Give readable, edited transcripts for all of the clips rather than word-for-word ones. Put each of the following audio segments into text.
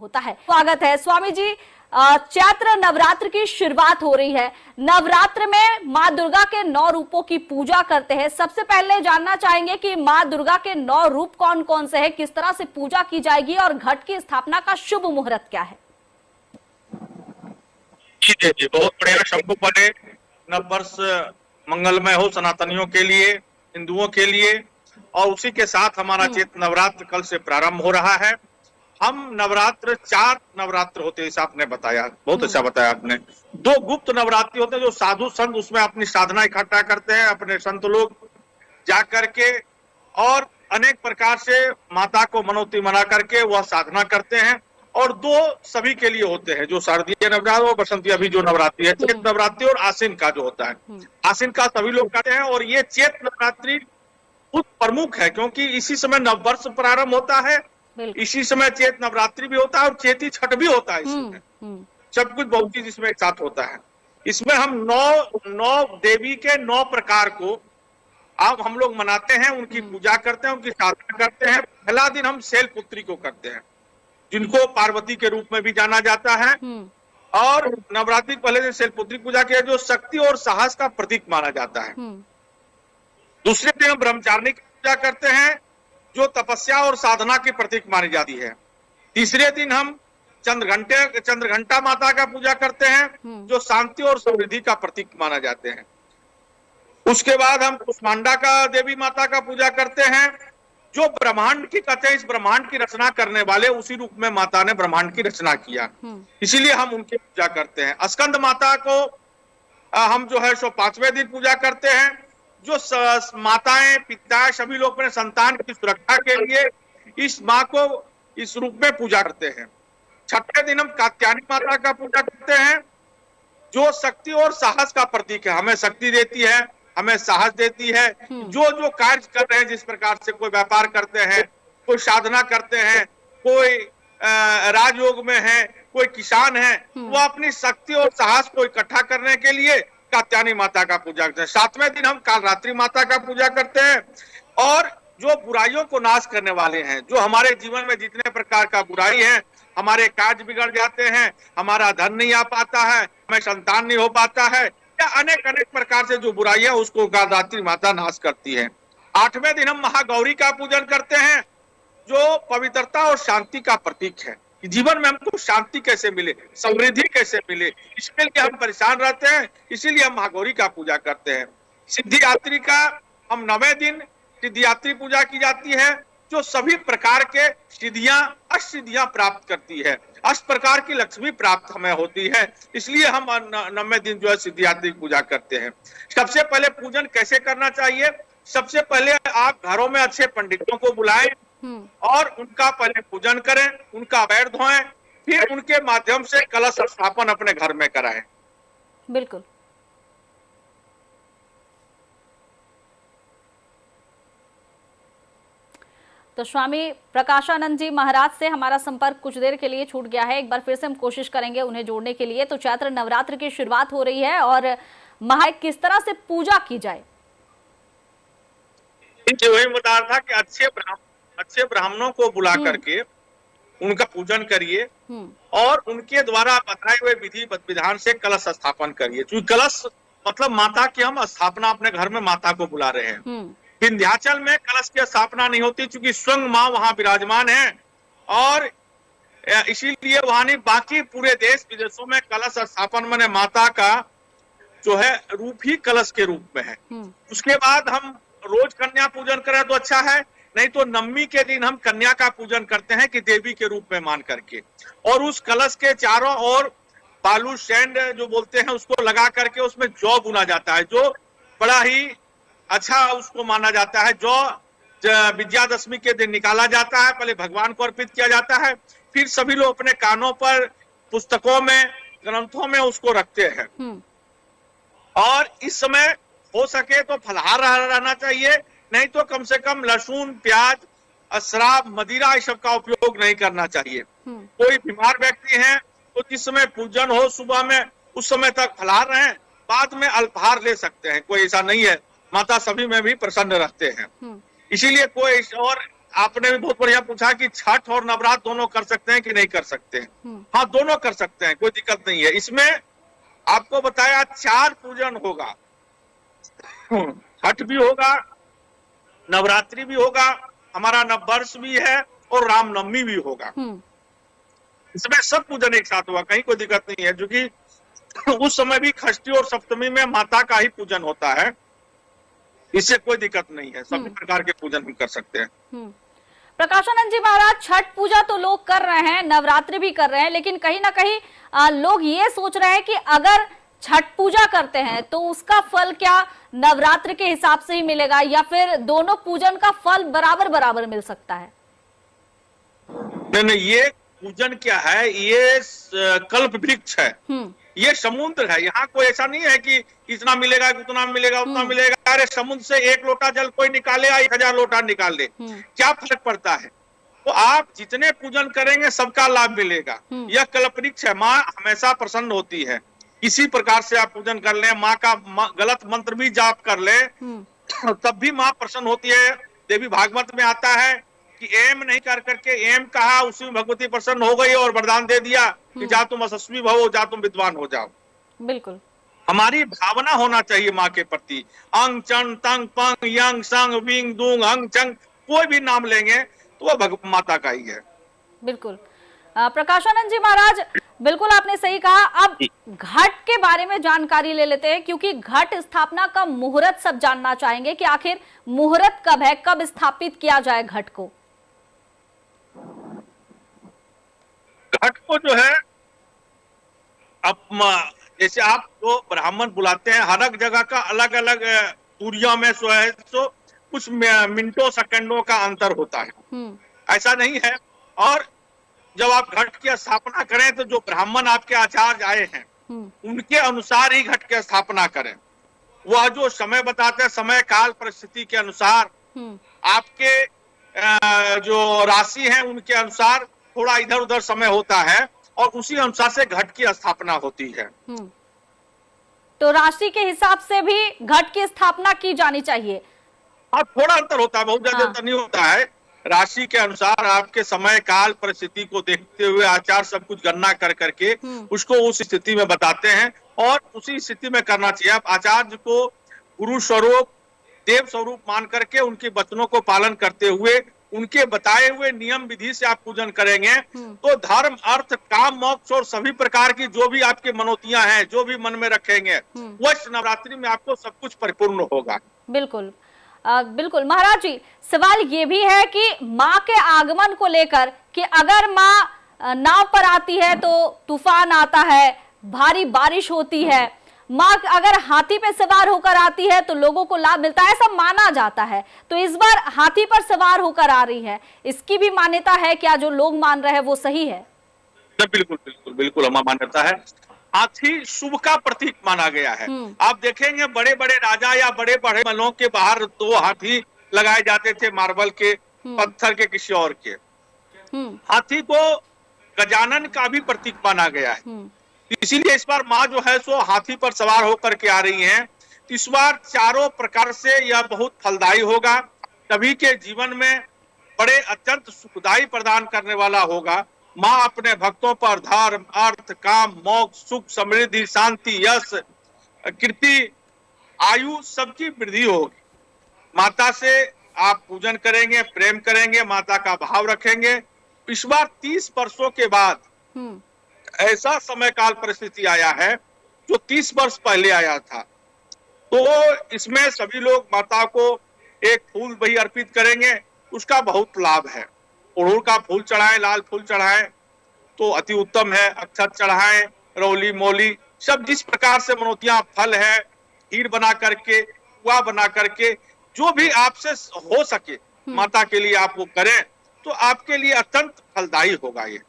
होता है। स्वागत है स्वामी जी। चैत्र नवरात्र की शुरुआत हो रही है। नवरात्र में माँ दुर्गा के 9 रूपों की पूजा करते हैं। सबसे पहले जानना चाहेंगे कि माँ दुर्गा के 9 रूप कौन कौन से हैं, किस तरह से पूजा की जाएगी और घट की स्थापना का शुभ मुहूर्त क्या है? जी जी, बहुत बढ़िया। शंभु पड़े, नव वर्ष मंगलमय हो सनातनियों के लिए, हिंदुओं के लिए। और उसी के साथ हमारा चैत्र नवरात्र कल से प्रारंभ हो रहा है। हम नवरात्र 4 नवरात्र होते हैं, जैसे आपने बताया, बहुत अच्छा बताया आपने। 2 गुप्त नवरात्रि होते हैं जो साधु संत उसमें अपनी साधना इकट्ठा करते हैं, अपने संत लोग जा करके और अनेक प्रकार से माता को मनौती मना करके वह साधना करते हैं। और 2 सभी के लिए होते हैं, जो शारदीय नवरात्र और बसंती अभी जो नवरात्रि है, चैत्र नवरात्रि और आश्विन का जो होता है। आश्विन का सभी लोग करते हैं और ये चैत्र नवरात्रि बहुत प्रमुख है क्योंकि इसी समय नववर्ष प्रारंभ होता है, इसी समय चैत्र नवरात्रि भी होता है और चैती छठ भी होता है। इसमें सब कुछ बहुत चीज इसमें एक साथ होता है। इसमें हम 9 देवी के 9 प्रकार को अब हम लोग मनाते हैं, उनकी पूजा करते हैं, उनकी साधना करते हैं। पहला दिन हम शैलपुत्री को करते हैं, जिनको पार्वती के रूप में भी जाना जाता है। और नवरात्रि पहले दिन शैलपुत्री पूजा किया जो शक्ति और साहस का प्रतीक माना जाता है। दूसरे दिन हम ब्रह्मचारिणी की पूजा करते हैं जो तपस्या और साधना की प्रतीक मानी जाती है। तीसरे दिन हम चंद्रघंटा माता का पूजा करते हैं जो शांति और समृद्धि का प्रतीक माना जाते हैं। उसके बाद हम कुष्मांडा का देवी माता का पूजा करते हैं जो ब्रह्मांड की कहते हैं, इस ब्रह्मांड की रचना करने वाले उसी रूप में माता ने ब्रह्मांड की रचना किया, इसीलिए हम उनकी पूजा करते हैं। स्कंद माता को हम जो है सो 5वें दिन पूजा करते हैं, जो माताएं पिताएं सभी लोग अपने संतान की सुरक्षा के लिए इस माँ को इस रूप में पूजा करते हैं। 6वें दिन हम कात्यायनी माता का पूजा करते हैं जो शक्ति और साहस का प्रतीक है, हमें शक्ति देती है, हमें साहस देती है। जो कार्य कर रहे हैं, जिस प्रकार से कोई व्यापार करते हैं, कोई साधना करते हैं, कोई राजयोग में है, कोई किसान है, वो अपनी शक्ति और साहस को इकट्ठा करने के लिए कात्यायनी माता का पूजा करते हैं। 7वें दिन हम कालरात्रि माता का पूजा करते हैं और जो बुराइयों को नाश करने वाले हैं, जो हमारे जीवन में जितने प्रकार का बुराई है, हमारे कार्य बिगड़ जाते हैं, हमारा धन नहीं आ पाता है, हमें संतान नहीं हो पाता है, या अनेक प्रकार से जो बुराई है उसको कालरात्रि माता नाश करती है। 8वें दिन हम महागौरी का पूजन करते हैं जो पवित्रता और शांति का प्रतीक है। जीवन में हमको शांति कैसे मिले, समृद्धि कैसे मिले, इसके लिए हम परेशान रहते हैं, इसीलिए हम महागौरी का पूजा करते हैं। सिद्धिदात्री का हम 9वें दिन सिद्धिदात्री पूजा की जाती है जो सभी प्रकार के अष्टसिद्धियां प्राप्त करती है, 8 प्रकार की लक्ष्मी प्राप्त हमें होती है, इसलिए हम 9वें दिन जो है सिद्धिदात्री पूजा करते हैं। सबसे पहले पूजन कैसे करना चाहिए? सबसे पहले आप घरों में अच्छे पंडितों को बुलाएं और उनका पहले पूजन करें, उनका पैर धोएं, फिर उनके माध्यम से कलश स्थापन अपने घर में कराएं। बिल्कुल। तो स्वामी प्रकाशानंद जी महाराज से हमारा संपर्क कुछ देर के लिए छूट गया है, एक बार फिर से हम कोशिश करेंगे उन्हें जोड़ने के लिए। तो चैत्र नवरात्र की शुरुआत हो रही है और किस तरह से पूजा की जाए? वही बता रहा था कि अच्छे ब्राह्मणों को बुला करके उनका पूजन करिए और उनके द्वारा बताए हुए विधि विधान से कलश स्थापन करिए। क्योंकि कलश मतलब माता की हम स्थापना अपने घर में माता को बुला रहे हैं। विंध्याचल में कलश की स्थापना नहीं होती क्योंकि स्वयं माँ वहां विराजमान है और इसीलिए वहां नहीं, बाकी पूरे देश विदेशों में कलश स्थापन माने माता का जो है रूप ही कलश के रूप में है। उसके बाद हम रोज कन्या पूजन करें तो अच्छा है, नहीं तो नवमी के दिन हम कन्या का पूजन करते हैं कि देवी के रूप में मान करके, और उस कलश के चारों ओर बालू सैंड जो बोलते हैं उसको लगा करके उसमें जौ बुना जाता है, जो बड़ा ही अच्छा उसको माना जाता है। जौ विजयादशमी के दिन निकाला जाता है, पहले भगवान को अर्पित किया जाता है, फिर सभी लोग अपने कानों पर, पुस्तकों में, ग्रंथों में उसको रखते हैं। और इस समय हो सके तो फलाहार रहना चाहिए, नहीं तो कम से कम लहसुन, प्याज, शराब, मदिरा इस सब का उपयोग नहीं करना चाहिए। कोई बीमार व्यक्ति है तो जिस समय पूजन हो सुबह में उस समय तक फलाहार रहें, बाद में अल्पाहार ले सकते हैं, कोई ऐसा नहीं है, माता सभी में भी प्रसन्न रहते हैं। इसीलिए कोई और आपने भी बहुत बढ़िया पूछा कि छठ और नवरात्र दोनों कर सकते हैं कि नहीं कर सकते हैं। हाँ, दोनों कर सकते हैं, कोई दिक्कत नहीं है। इसमें आपको बताया 4 पूजन होगा, छठ भी होगा, नवरात्रि भी होगा, हमारा नववर्ष भी है और रामनवमी भी होगा। इसमें सब पूजन एक साथ होगा, कहीं कोई दिक्कत नहीं है, क्योंकि उस समय भी षष्ठी और सप्तमी में माता का ही पूजन होता है, इससे कोई दिक्कत नहीं है, सभी प्रकार के पूजन हम कर सकते हैं। प्रकाशानंद जी महाराज, छठ पूजा तो लोग कर रहे हैं, नवरात्रि भी कर रहे हैं, लेकिन कहीं ना कहीं लोग ये सोच रहे हैं कि अगर छठ पूजा करते हैं तो उसका फल क्या नवरात्र के हिसाब से ही मिलेगा या फिर दोनों पूजन का फल बराबर बराबर मिल सकता है? नहीं, ये पूजन क्या है, ये कल्प वृक्ष है, ये समुद्र है। यहाँ कोई ऐसा नहीं है कि इतना मिलेगा, उतना मिलेगा, उतना मिलेगा। अरे समुद्र से 1 लोटा जल कोई निकाले या 1000 लोटा निकाल ले, क्या फर्क पड़ता है? तो आप जितने पूजन करेंगे सबका लाभ मिलेगा। यह कल्पवृक्ष है, माँ हमेशा प्रसन्न होती है। किसी प्रकार से आप पूजन कर ले, माँ का गलत मंत्र भी जाप कर ले तब भी माँ प्रसन्न होती है। देवी भागवत में आता है कि एम नहीं कर करके एम कहा, उसी में भगवती प्रसन्न हो गई और वरदान दे दिया कि जा तुम यशस्वी भवो, जा तुम विद्वान हो जाओ। बिल्कुल, हमारी भावना होना चाहिए माँ के प्रति। अंग चंग तंग पंग यंग संग विंग दूंग अंग चंग, कोई भी नाम लेंगे तो वह माता का ही है। बिल्कुल। प्रकाशानंद जी महाराज, बिल्कुल आपने सही कहा। अब घट के बारे में जानकारी ले लेते हैं, क्योंकि घट स्थापना का मुहूर्त सब जानना चाहेंगे कि आखिर मुहूर्त कब है, कब स्थापित किया जाए घट को? घट को जो है, अब जैसे आप तो ब्राह्मण बुलाते हैं, हर एक जगह का अलग अलग दूरियों में सो कुछ मिनटों सेकंडों का अंतर होता है, ऐसा नहीं है। और जब आप घट की स्थापना करें तो जो ब्राह्मण आपके आचार्य आए हैं उनके अनुसार ही घट की स्थापना करें। वह जो समय बताते हैं, समय काल परिस्थिति के अनुसार, आपके जो राशि है उनके अनुसार थोड़ा इधर उधर समय होता है और उसी अनुसार से घट की स्थापना होती है। तो राशि के हिसाब से भी घट की स्थापना की जानी चाहिए? हाँ, थोड़ा अंतर होता है, बहुत ज्यादा अंतर नहीं होता है। राशि के अनुसार आपके समय काल परिस्थिति को देखते हुए आचार्य सब कुछ गणना कर करके उसको उस स्थिति में बताते हैं और उसी स्थिति में करना चाहिए। आप आचार्य को गुरु स्वरूप, देव स्वरूप मान करके उनके वचनों को पालन करते हुए उनके बताए हुए नियम विधि से आप पूजन करेंगे तो धर्म, अर्थ, काम, मोक्ष और सभी प्रकार की जो भी आपकी मनोतियां हैं, जो भी मन में रखेंगे, वह नवरात्रि में आपको सब कुछ परिपूर्ण होगा। बिल्कुल। बिल्कुल महाराज जी, सवाल ये भी है कि माँ के आगमन को लेकर कि अगर माँ नाव पर आती है तो तूफान आता है, भारी बारिश होती है, माँ अगर हाथी पे सवार होकर आती है तो लोगों को लाभ मिलता है, ऐसा माना जाता है। तो इस बार हाथी पर सवार होकर आ रही है, इसकी भी मान्यता है क्या? जो लोग मान रहे हैं वो सही है? बिल्कुल बिल्कुल बिल्कुल हमारा मान्यता है। हाथी शुभ का प्रतीक माना गया है। आप देखेंगे बड़े बड़े राजा या बड़े बड़े महलों के बाहर 2 हाथी लगाए जाते थे, मार्बल के, पत्थर के, किसी और के। हाथी को गजानन का भी प्रतीक माना गया है। इसीलिए इस बार माँ जो है सो हाथी पर सवार होकर के आ रही हैं। इस बार चारों प्रकार से यह बहुत फलदायी होगा, सभी के जीवन में बड़े अत्यंत सुखदायी प्रदान करने वाला होगा। माँ अपने भक्तों पर धर्म, अर्थ, काम, मोक्ष, सुख, समृद्धि, शांति, यश, कीर्ति, आयु सबकी वृद्धि होगी। माता से आप पूजन करेंगे, प्रेम करेंगे, माता का भाव रखेंगे। इस बार 30 वर्षों के बाद ऐसा समय काल परिस्थिति आया है जो 30 वर्ष पहले आया था। तो इसमें सभी लोग माता को एक फूल वही अर्पित करेंगे, उसका बहुत लाभ है। अड़हुल का फूल चढ़ाएं, लाल फूल चढ़ाएं तो अति उत्तम है। अक्षत चढ़ाएं, रौली मोली सब जिस प्रकार से मनोतियां, फल है, खीर बना करके, पुआ बना करके, जो भी आपसे हो सके माता के लिए आप वो करें तो आपके लिए अत्यंत फलदायी होगा ये।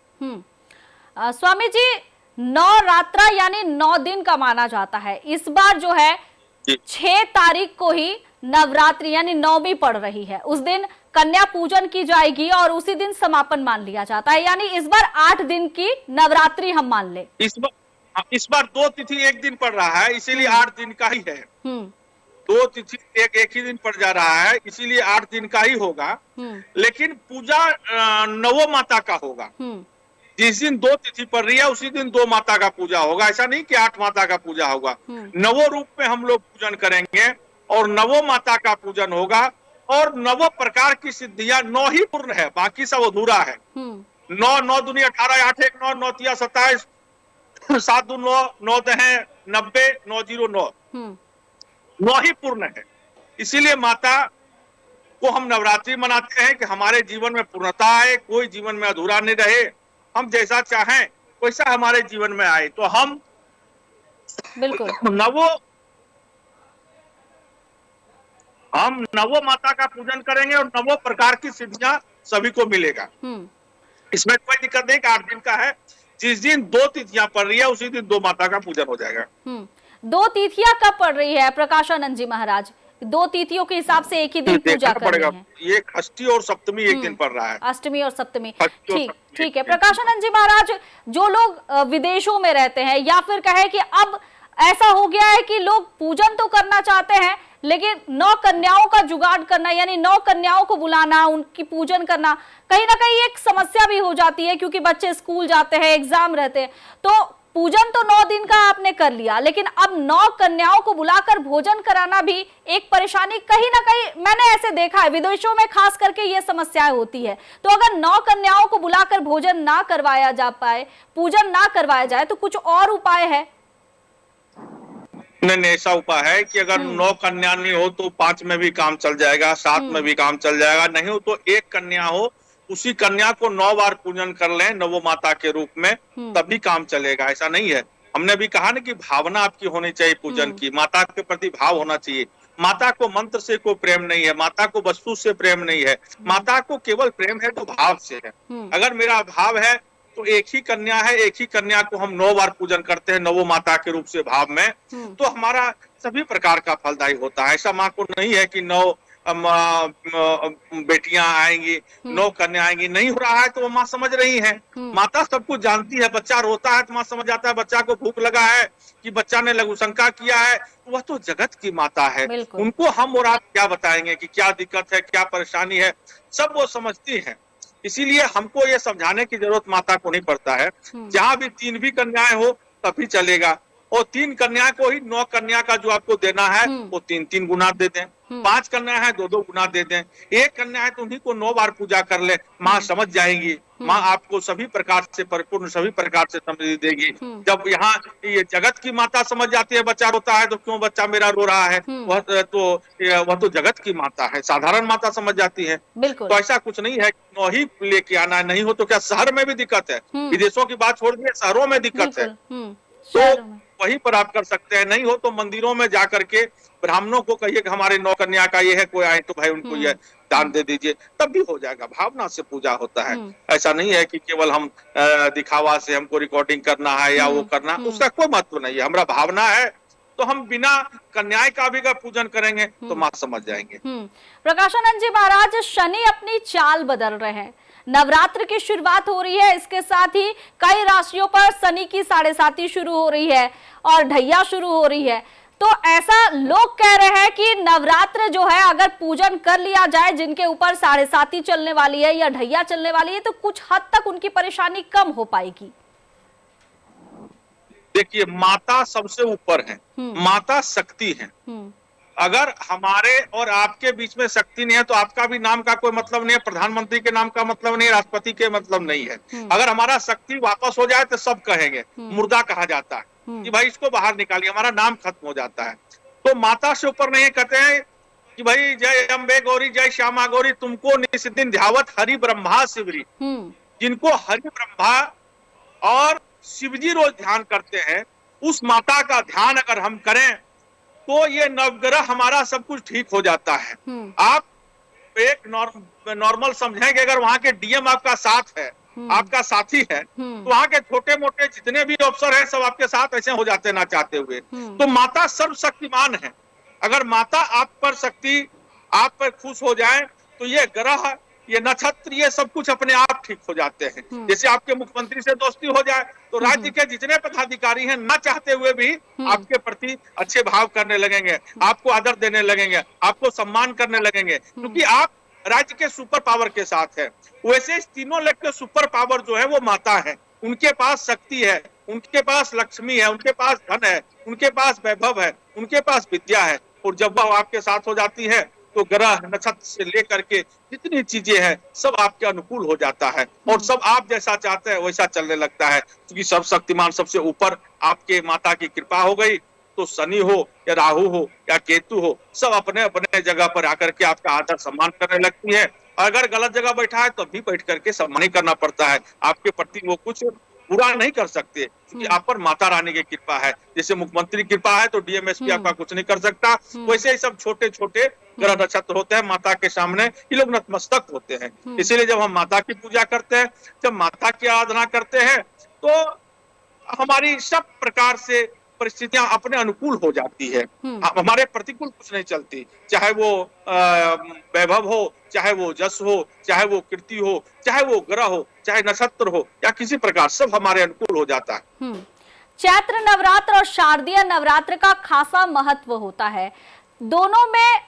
स्वामी जी, नवरात्रा यानी 9 दिन का माना जाता है। इस बार जो है 6 तारीख को ही नवरात्रि यानी 9वीं पड़ रही है, उस दिन कन्या पूजन की जाएगी और उसी दिन समापन मान लिया जाता है। यानी इस बार 8 दिन की नवरात्रि हम मान ले। इस बार 2 तिथि एक दिन पड़ रहा है, इसीलिए 8 दिन का ही है। 2 तिथि एक ही दिन पड़ जा रहा है, इसीलिए 8 दिन का ही होगा। लेकिन पूजा नवो माता का होगा। जिस दिन 2 तिथि पड़ रही है उसी दिन 2 माता का पूजा होगा। ऐसा नहीं कि 8 माता का पूजा होगा। नवो रूप में हम लोग पूजन करेंगे और नवो माता का पूजन होगा और नवो प्रकार की सिद्धियां 9 ही पूर्ण है, बाकी सब अधूरा है। 9 दूनी 18, 8 1 9, 9 तिया 27, 7 2 9, 9 दहें 90, 9 0 9, 9 ही पूर्ण है। इसीलिए माता को हम नवरात्रि मनाते हैं कि हमारे जीवन में पूर्णता आए, कोई जीवन में अधूरा नहीं रहे, हम जैसा चाहें वैसा हमारे जीवन में आए। तो हम बिल्कुल नवो माता का पूजन करेंगे और नवो प्रकार की सिद्धियां सभी को मिलेगा। इसमें कोई दिक्कत नहीं कि 8 दिन का है। जिस दिन 2 तिथियां पड़ रही है उसी दिन 2 माता का पूजन हो जाएगा। 2 तिथियां कब पड़ रही है प्रकाशानंद जी महाराज? 2 तिथियों के हिसाब से एक ही दिन पूजा करनी है। ये अष्टमी और सप्तमी एक दिन पड़ रहा है। अष्टमी और सप्तमी, ठीक है। प्रकाशानंद जी महाराज, जो लोग विदेशों में रहते हैं या फिर कहे कि अब ऐसा हो गया है कि लोग पूजन तो करना चाहते हैं लेकिन 9 कन्याओं का जुगाड़ करना, यानी 9 कन्याओं को बुलाना, उनकी पूजन करना कहीं ना कहीं एक समस्या भी हो जाती है क्योंकि बच्चे स्कूल जाते हैं, एग्जाम रहते हैं। तो पूजन तो 9 दिन का आपने कर लिया, लेकिन अब 9 कन्याओं को बुलाकर भोजन कराना भी एक परेशानी कहीं ना कहीं मैंने ऐसे देखा है, विदेशों में खास करके ये समस्याएं होती है। तो अगर 9 कन्याओं को बुलाकर भोजन ना करवाया जा पाए, पूजन ना करवाया जाए, तो कुछ और उपाय है? नहीं, ऐसा उपाय है कि अगर 9 कन्या नहीं हो तो 5 में भी काम चल जाएगा, 7 में भी काम चल जाएगा। नहीं हो तो 1 कन्या हो, उसी कन्या को 9 बार पूजन कर लें नवो माता के रूप में, तभी काम चलेगा। ऐसा नहीं है। हमने भी कहा ना कि भावना आपकी होनी चाहिए पूजन की, माता के प्रति भाव होना चाहिए। माता को मंत्र से कोई प्रेम नहीं है, माता को वस्तु से प्रेम नहीं है, माता को केवल प्रेम है तो भाव से है। अगर मेरा भाव है तो एक ही कन्या है, एक ही कन्या को हम 9 बार पूजन करते हैं नवो माता के रूप से भाव में, तो हमारा सभी प्रकार का फलदायी होता है। ऐसा माँ को नहीं है कि 9 बेटियां आएंगी, 9 कन्या आएंगी, नहीं हो रहा है तो वो माँ समझ रही है। माता सब कुछ जानती है। बच्चा रोता है तो माँ समझ जाता है, बच्चा को भूख लगा है कि बच्चा ने लघु शंका किया है, वह तो जगत की माता है। उनको हम और आप क्या बताएंगे कि क्या दिक्कत है, क्या परेशानी है, सब वो समझती है। इसीलिए हमको ये समझाने की जरूरत माता को नहीं पड़ता है। जहां भी 3 भी कन्याएं हो तभी चलेगा, और 3 कन्या को ही 9 कन्या का जो आपको देना है वो 3-3 गुना दे दें। 5 कन्या है 2-2 गुना दे दें। 1 कन्या है तो उन्हीं को 9 बार पूजा कर ले, माँ समझ जाएंगी। माँ आपको सभी प्रकार से परिपूर्ण, सभी प्रकार से समृद्धि देगी। जब यहाँ ये जगत की माता समझ जाती है, बच्चा रोता है तो क्यों बच्चा मेरा रो रहा है, वह तो जगत की माता है, साधारण माता समझ जाती है। तो ऐसा कुछ नहीं है 9 ही लेके आना है। नहीं हो तो क्या शहर में भी दिक्कत है, विदेशों की बात छोड़ दिए, शहरों में दिक्कत है, तो वहीं पर आप कर सकते हैं। नहीं हो तो मंदिरों में जाकर के ब्राह्मणों को कहिए कि हमारे 9 कन्या का ये है, कोई आए तो भाई उनको ये दान दे दीजिए, तब भी हो जाएगा। भावना से पूजा होता है। ऐसा नहीं है कि केवल हम दिखावा से हमको रिकॉर्डिंग करना है या वो करना, उसका कोई महत्व नहीं है। हमारा भावना है तो हम बिना कन्याएं का भी अगर पूजन करेंगे तो माँ समझ जाएंगे। प्रकाशानंद जी महाराज, शनि अपनी चाल बदल रहे हैं, नवरात्र की शुरुआत हो रही है, इसके साथ ही कई राशियों पर शनि की 7.5 शुरू हो रही है और ढैया शुरू हो रही है। तो ऐसा लोग कह रहे हैं कि नवरात्र जो है अगर पूजन कर लिया जाए, जिनके ऊपर 7.5 चलने वाली है या ढैया चलने वाली है, तो कुछ हद तक उनकी परेशानी कम हो पाएगी। देखिए, माता सबसे ऊपर है, माता शक्ति है। अगर हमारे और आपके बीच में शक्ति नहीं है तो आपका भी नाम का कोई मतलब नहीं है, प्रधानमंत्री के नाम का मतलब नहीं है, राष्ट्रपति के मतलब नहीं है। अगर हमारा शक्ति वापस हो जाए तो सब कहेंगे, मुर्दा कहा जाता है कि भाई इसको बाहर निकालिए, हमारा नाम खत्म हो जाता है। तो माता से ऊपर नहीं कहते हैं कि भाई जय अम्बे गौरी, जय श्यामा गौरी, तुमको निस्दिन ध्यावत हरि ब्रह्मा शिवरी। जिनको हरि ब्रह्मा और शिवजी रोज ध्यान करते हैं, उस माता का ध्यान अगर हम करें तो ये नवग्रह हमारा सब कुछ ठीक हो जाता है। आप एक नॉर्मल समझेंगे, अगर वहां के डीएम आपका साथ है, आपका साथी है, तो वहां के छोटे मोटे जितने भी अफसर हैं सब आपके साथ ऐसे हो जाते ना चाहते हुए। तो माता सर्वशक्तिमान है। अगर माता आप पर शक्ति, आप पर खुश हो जाए तो ये ग्रह ये नक्षत्र, ये सब कुछ अपने आप ठीक हो जाते हैं। जैसे आपके मुख्यमंत्री से दोस्ती हो जाए तो राज्य के जितने पदाधिकारी हैं ना चाहते हुए भी आपके प्रति अच्छे भाव करने लगेंगे, आपको आदर देने लगेंगे, आपको सम्मान करने लगेंगे, क्योंकि आप राज्य के सुपर पावर के साथ है। वैसे इस तीनों लोग के सुपर पावर जो है वो माता है, उनके पास शक्ति है, उनके पास लक्ष्मी है, उनके पास धन है, उनके पास वैभव है, उनके पास विद्या है। और जब वह आपके साथ हो जाती है तो ग्रह नक्षत्र से लेकर के जितनी चीजें हैं सब आपके अनुकूल हो जाता है और सब आप जैसा चाहते हैं वैसा चलने लगता है। क्योंकि सर्वशक्तिमान सबसे ऊपर आपके माता की कृपा हो गई तो शनि हो या राहु हो या केतु हो, सब अपने अपने जगह पर आकर के आपका आदर सम्मान करने लगती है। अगर गलत जगह बैठा है तो भी बैठ करके सम्मान ही करना पड़ता है, आपके प्रति वो कुछ बुरा नहीं कर सकते, क्योंकि आप पर माता रानी की कृपा है। जैसे मुख्यमंत्री की कृपा है तो डीएमएसपी आपका कुछ नहीं कर सकता, वैसे ही सब छोटे छोटे ग्रह नक्षत्र होते हैं माता के सामने, ये लोग नतमस्तक होते हैं। इसीलिए जब हम माता की पूजा करते हैं, जब माता की आराधना करते हैं तो हमारी सब प्रकार से परिस्थितियां अपने अनुकूल हो जाती है, हमारे प्रतिकूल कुछ नहीं चलती, चाहे वो वैभव हो, चाहे वो जस हो, चाहे वो कीर्ति हो, चाहे वो ग्रह हो, चाहे नक्षत्र हो या किसी प्रकार, सब हमारे अनुकूल हो जाता है। चैत्र नवरात्र और शारदीय नवरात्र का खासा महत्व होता है, दोनों में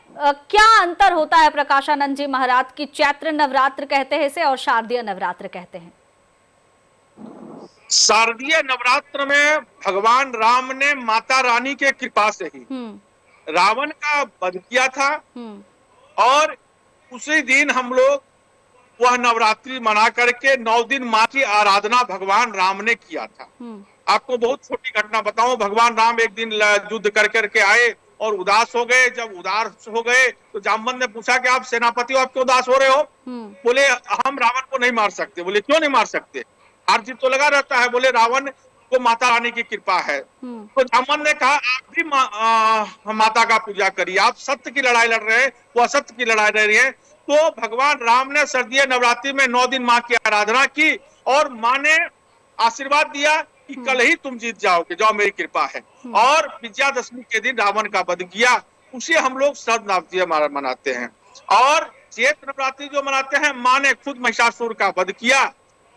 क्या अंतर होता है प्रकाशानंद जी महाराज की? चैत्र नवरात्र कहते हैं इसे और शारदीय नवरात्र कहते हैं। शारदीय नवरात्र में भगवान राम ने माता रानी के कृपा से ही रावण का वध किया था और उसी दिन हम लोग वह नवरात्रि मना करके 9 दिन माँ की आराधना भगवान राम ने किया था। आपको बहुत छोटी घटना बताऊं, भगवान राम एक दिन युद्ध कर करके आए और उदास हो गए। जब उदास हो गए तो जामवंत ने पूछा कि आप सेनापति हो, आप क्यों उदास हो रहे हो? बोले हम रावण को नहीं मार सकते। बोले क्यों नहीं मार सकते? हार जीत तो लगा रहता है। बोले रावण को माता रानी की कृपा है। तो जामवंत ने कहा आप भी माता का पूजा करिए, आप सत्य की लड़ाई लड़ रहे हैं, वो असत्य की लड़ाई लड़ रही है। तो भगवान राम ने शारदीय नवरात्रि में 9 दिन माँ की आराधना की और माँ ने आशीर्वाद दिया कि कल ही तुम जीत जाओगे, जाओ मेरी कृपा है। और विजयादशमी के दिन रावण का वध किया, उसे हम लोग शरद नवरात्रि मनाते हैं। और चैत्र नवरात्रि जो मनाते हैं, माँ ने खुद महिषासुर का वध किया,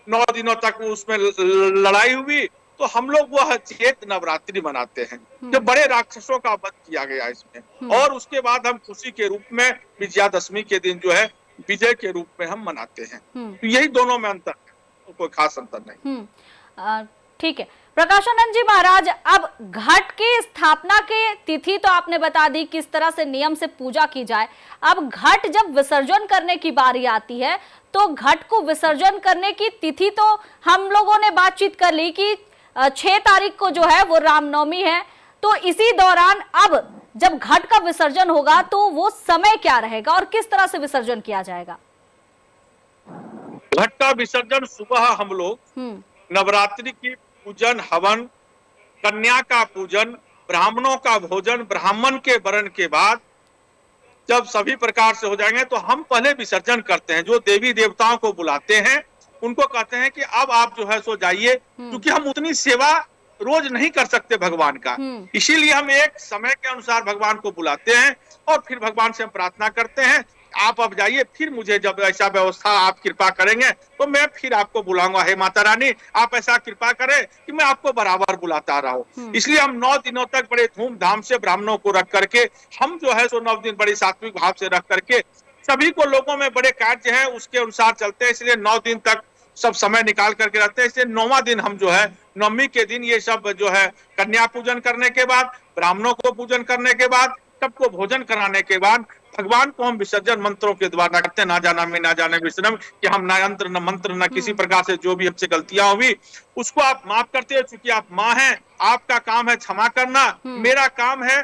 9 दिनों तक उसमें लड़ाई हुई, तो हम लोग वह चैत्र नवरात्रि मनाते हैं जो बड़े राक्षसों का वध किया गया इसमें। और उसके बाद हम खुशी के रूप में विजयादशमी के दिन जो है विजय के रूप में हम मनाते हैं। तो यही दोनों में अंतर है, कोई खास अंतर नहीं। ठीक है प्रकाशानंद जी महाराज, अब घट की स्थापना की तिथि तो आपने बता दी किस तरह से नियम से पूजा की जाए। अब घट जब विसर्जन करने की बारी आती है तो घट को विसर्जन करने की तिथि तो हम लोगों ने बातचीत कर ली कि 6 तारीख को जो है वो रामनवमी है, तो इसी दौरान अब जब घट का विसर्जन होगा तो वो समय क्या रहेगा और किस तरह से विसर्जन किया जाएगा? घट का विसर्जन सुबह हम लोग नवरात्रि की पूजन, हवन, कन्या का पूजन, ब्राह्मणों का भोजन, ब्राह्मण के वरण के बाद जब सभी प्रकार से हो जाएंगे तो हम पहले विसर्जन करते हैं। जो देवी देवताओं को बुलाते हैं उनको कहते हैं कि अब आप जो है सो जाइए, क्योंकि हम उतनी सेवा रोज नहीं कर सकते भगवान का, इसीलिए हम एक समय के अनुसार भगवान को बुलाते हैं और फिर भगवान से हम प्रार्थना करते हैं आप अब जाइए, फिर मुझे जब ऐसा व्यवस्था आप कृपा करेंगे तो मैं फिर आपको बुलाऊंगा। हे माता रानी आप ऐसा कृपा करें कि मैं आपको बराबर बुलाता रहूं। इसलिए हम 9 दिनों तक बड़े धूमधाम से ब्राह्मणों को रख करके हम जो है सो 9 दिन बड़े सात्विक भाव से रख करके सभी को लोगों में बड़े कार्य है उसके अनुसार चलते हैं। इसलिए 9 दिन तक सब समय निकाल करके रहते हैं। इसलिए 9वां दिन हम जो है नवमी के दिन ये सब जो है कन्या पूजन करने के बाद, ब्राह्मणों को पूजन करने के बाद, सबको भोजन कराने के बाद भगवान को हम विसर्जन मंत्रों के द्वारा करते हैं। ना जाना में ना जाने विसर्जन, कि हम ना यंत्र न मंत्र न किसी प्रकार से जो भी हमसे गलतियां हुई उसको आप माफ करते हो, क्योंकि आप माँ हैं, आपका काम है क्षमा करना, मेरा काम है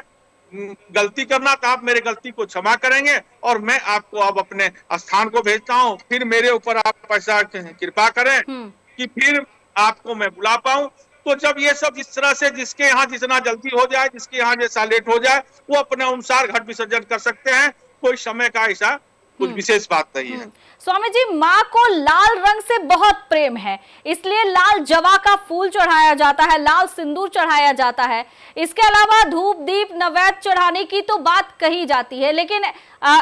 गलती करना, तो आप मेरे गलती को क्षमा करेंगे और मैं आपको अब अपने स्थान को भेजता हूँ। फिर मेरे ऊपर आप ऐसा कृपा करें कि फिर आपको मैं बुला पाऊं। तो जब ये सब इस तरह से जिसके यहाँ जितना जल्दी हो जाए, जिसके यहाँ जैसा लेट हो जाए, वो अपने अनुसार घट विसर्जन कर सकते हैं, कोई समय का ऐसा कुछ विशेष बात नहीं है। स्वामी जी, माँ को लाल रंग से बहुत प्रेम है, इसलिए लाल जवा का फूल चढ़ाया जाता है, लाल सिंदूर चढ़ाया जाता है। इसके अलावा धूप दीप नैवेद्य चढ़ाने की तो बात कही जाती है, लेकिन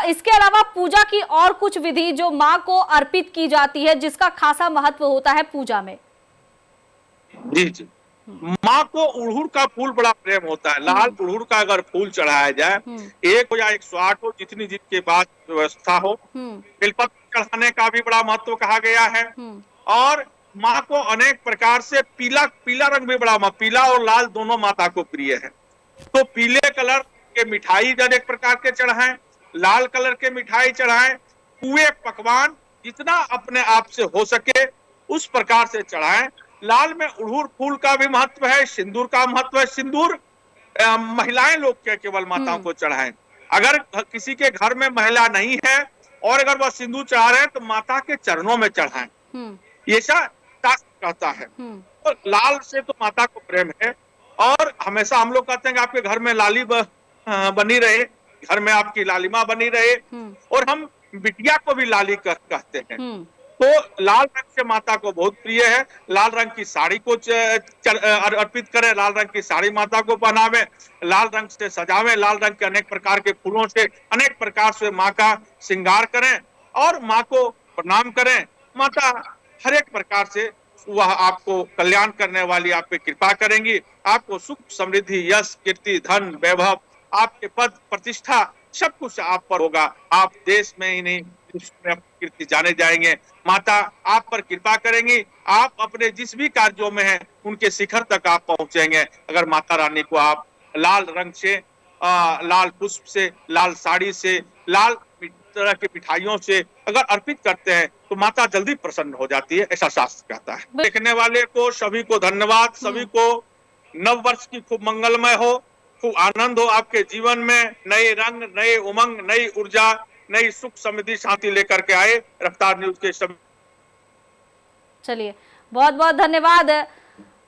इसके अलावा पूजा की और कुछ विधि जो माँ को अर्पित की जाती है, जिसका खासा महत्व होता है पूजा में। जी जी, माँ को उड़हुल का फूल बड़ा प्रेम होता है। लाल उड़हुल का अगर फूल चढ़ाया जाए, 1 हो या 108 हो, जितनी पास व्यवस्था हो, बेलपत्र चढ़ाने का भी बड़ा महत्व कहा गया है। और माँ को अनेक प्रकार से पीला रंग भी बड़ा, पीला और लाल दोनों माता को प्रिय है। तो पीले कलर के मिठाई अनेक प्रकार के चढ़ाएं, लाल कलर के मिठाई चढ़ाएं, पुए पकवान जितना अपने आप से हो सके उस प्रकार से चढ़ाएं। लाल में उड़हुल फूल का भी महत्व है, सिंदूर का महत्व है। सिंदूर महिलाएं लोग के केवल माताओं को चढ़ाएं। अगर किसी के घर में महिला नहीं है और अगर वह सिंदूर चढ़ा रहे हैं तो माता के चरणों में चढ़ाएं, ये शास्त्र कहता है। और लाल से तो माता को प्रेम है और हमेशा हम लोग कहते हैं कि आपके घर में लाली बनी रहे, घर में आपकी लालिमा बनी रहे, और हम बिटिया को भी लाली कहते हैं। तो लाल रंग से माता को बहुत प्रिय है। लाल रंग की साड़ी को अर्पित करें, लाल रंग की साड़ी माता को पहनावे, लाल रंग से सजावे, लाल रंग के अनेक प्रकार के फूलों से अनेक प्रकार से माँ का श्रृंगार करें और माँ को प्रणाम करें। माता हर एक प्रकार से वह आपको कल्याण करने वाली आप पे कृपा करेंगी। आपको सुख समृद्धि यश कीर्ति धन वैभव, आपके पद प्रतिष्ठा सब कुछ आप पर होगा। आप देश में ही नहीं विश्व में कीर्ति जाने जाएंगे। माता आप पर कृपा करेंगी, आप अपने जिस भी कार्यों में हैं उनके शिखर तक आप पहुंचेंगे। अगर माता रानी को आप लाल रंग से, लाल पुष्प से, लाल साड़ी से, लाल तरह की मिठाइयों से अगर अर्पित करते हैं तो माता जल्दी प्रसन्न हो जाती है, ऐसा शास्त्र कहता है। देखने वाले को सभी को धन्यवाद। सभी को नव वर्ष की खूब मंगलमय हो, खूब आनंद हो आपके जीवन में। नए रंग, नए उमंग, नई ऊर्जा, नई सुख समृद्धि शांति लेकर के आए रफ्तार न्यूज के सभी। चलिए, बहुत बहुत धन्यवाद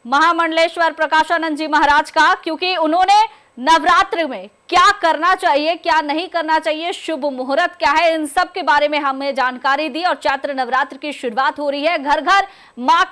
महामंडलेश्वर प्रकाशानंद जी महाराज का, क्योंकि उन्होंने नवरात्र में क्या करना चाहिए, क्या नहीं करना चाहिए, शुभ मुहूर्त क्या है, इन सब के बारे में हमें जानकारी दी। और चैत्र नवरात्र की शुरुआत हो रही है, घर घर माँ